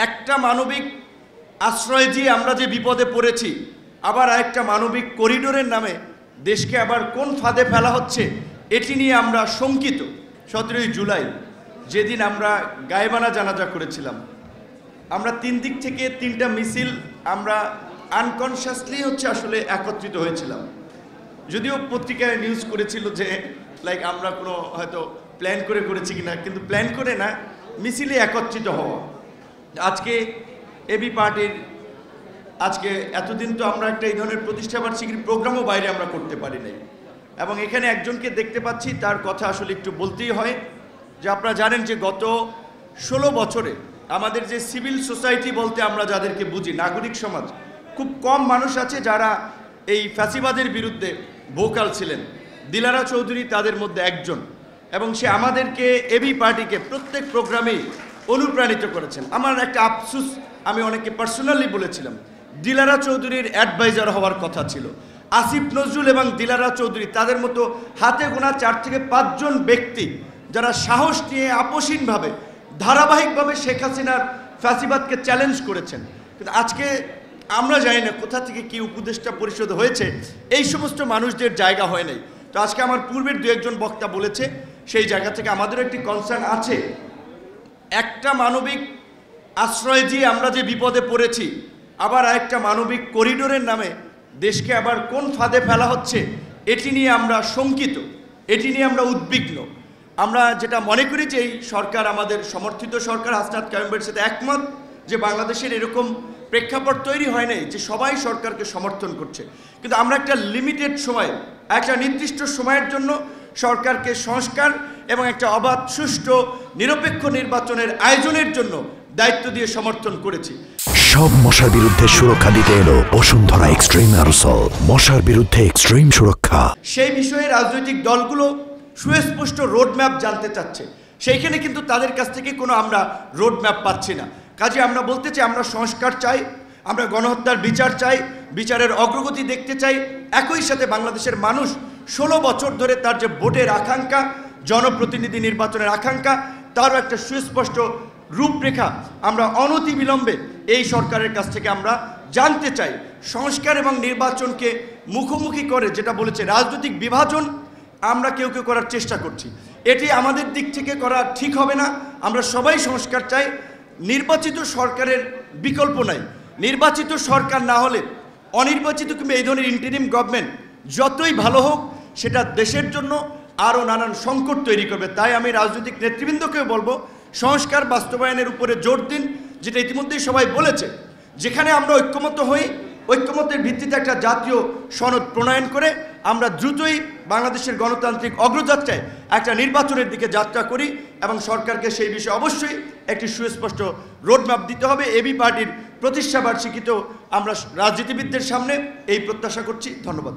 একটা মানবিক আশ্রয় দিয়ে আমরা যে বিপদে পড়েছি, আবার আরেকটা মানবিক করিডোরের নামে দেশকে আবার কোন ফাঁদে ফেলা হচ্ছে এটি নিয়ে আমরা শঙ্কিত। 17ই জুলাই যেদিন আমরা গায়েবানা জানাজা করেছিলাম, আমরা তিন দিক থেকে তিনটা মিছিল আমরা আনকনশাসলি আসলে একত্রিত হয়েছিলাম। যদিও পত্রিকায় নিউজ করেছিল যে আমরা কোনো হয়তো প্ল্যান করে করেছি কিনা, কিন্তু প্ল্যান করে না, মিছিলে একত্রিত হওয়া। আজকে এবি পার্টির আজকে এতদিন তো আমরা একটা এই ধরনের প্রতিষ্ঠাবার্ষিকীর প্রোগ্রামও বাইরে আমরা করতে পারি নাই, এবং এখানে একজনকে দেখতে পাচ্ছি, তার কথা আসলে একটু বলতেই হয় যে আপনারা জানেন যে গত 16 বছরে আমাদের যে সিভিল সোসাইটি বলতে আমরা যাদেরকে বুঝি, নাগরিক সমাজ, খুব কম মানুষ আছে যারা এই ফ্যাসিবাদের বিরুদ্ধে ভোকাল ছিলেন। দিলারা চৌধুরী তাদের মধ্যে একজন, এবং সে আমাদেরকে এবি পার্টিকে প্রত্যেক প্রোগ্রামেই অনুপ্রাণিত করেছেন। আমার একটা আফসোস, আমি অনেকে পার্সোনালি বলেছিলাম, দিলারা চৌধুরীর অ্যাডভাইজার হওয়ার কথা ছিল। আসিফ নজরুল এবং দিলারা চৌধুরী তাদের মতো হাতে গোনা 4 থেকে 5 জন ব্যক্তি যারা সাহস নিয়ে আপোষহীনভাবে ধারাবাহিকভাবে শেখ হাসিনার ফ্যাসিবাদকে চ্যালেঞ্জ করেছেন। কিন্তু আজকে আমরা জানি না কোথা থেকে কি উপদেষ্টা পরিষদ হয়েছে, এই সমস্ত মানুষদের জায়গা হয় নাই। তো আজকে আমার পূর্বের 2-1 জন বক্তা বলেছে, সেই জায়গা থেকে আমাদের একটি কনসার্ন আছে। একটা মানবিক আশ্রয় দিয়ে আমরা যে বিপদে পড়েছি, আবার আরেকটা মানবিক করিডোরের নামে দেশকে আবার কোন ফাঁদে ফেলা হচ্ছে এটি নিয়ে আমরা শঙ্কিত, এটি নিয়ে আমরা উদ্বিগ্ন। আমরা যেটা মনে করি যে এই সরকার, আমাদের সমর্থিত সরকার, হাসনাত কায়েমের সাথে একমত যে বাংলাদেশের এরকম প্রেক্ষাপট তৈরি হয় নাই যে সবাই সরকারকে সমর্থন করছে, কিন্তু আমরা একটা লিমিটেড সময়, একটা নির্দিষ্ট সময়ের জন্য সরকারকে সংস্কার এবং একটা অবাধ, সুষ্ঠু, নিরপেক্ষ নির্বাচনের আয়োজনের জন্য দায়িত্ব দিয়ে সমর্থন করেছি। সব মশার বিরুদ্ধে সুরক্ষা দিতে এলো বসুন্ধরা এক্সট্রিম অ্যারোসল, মশার বিরুদ্ধে এক্সট্রিম সুরক্ষা। সেই বিষয়ে রাজনৈতিক দলগুলো সুস্পষ্ট রোডম্যাপ জানতে চাচ্ছে, সেইখানে কিন্তু তাদের কাছ থেকে কোনো আমরা রোডম্যাপ পাচ্ছি না। কাজে আমরা বলতে চাই, আমরা সংস্কার চাই, আমরা গণহত্যার বিচার চাই, বিচারের অগ্রগতি দেখতে চাই। একই সাথে বাংলাদেশের মানুষ 16 বছর ধরে তার যে ভোটের আকাঙ্ক্ষা, জনপ্রতিনিধি নির্বাচনের আকাঙ্ক্ষা, তারও একটা সুস্পষ্ট রূপরেখা আমরা অনতিবিলম্বে এই সরকারের কাছ থেকে আমরা জানতে চাই। সংস্কার এবং নির্বাচনকে মুখোমুখি করে যেটা বলেছে রাজনৈতিক বিভাজন আমরা কেউ কেউ করার চেষ্টা করছি, এটি আমাদের দিক থেকে করা ঠিক হবে না। আমরা সবাই সংস্কার চাই। নির্বাচিত সরকারের বিকল্প নাই। নির্বাচিত সরকার না হলে অনির্বাচিত কিংবা এই ধরনের ইন্টারিম গভর্নমেন্ট যতই ভালো হোক, সেটা দেশের জন্য আরও নানান সংকট তৈরি করবে। তাই আমি রাজনৈতিক নেতৃবৃন্দকেও বলবো, সংস্কার বাস্তবায়নের উপরে জোর দিন, যেটা ইতিমধ্যেই সবাই বলেছে। যেখানে আমরা ঐক্যমত হই, ঐক্যমতের ভিত্তিতে একটা জাতীয় সনদ প্রণয়ন করে আমরা দ্রুতই বাংলাদেশের গণতান্ত্রিক অগ্রযাত্রায় একটা নির্বাচনের দিকে যাত্রা করি, এবং সরকারকে সেই বিষয়ে অবশ্যই একটি সুস্পষ্ট রোডম্যাপ দিতে হবে। এবি পার্টির প্রতিষ্ঠাবার্ষিকীতেও আমরা রাজনীতিবিদদের সামনে এই প্রত্যাশা করছি। ধন্যবাদ।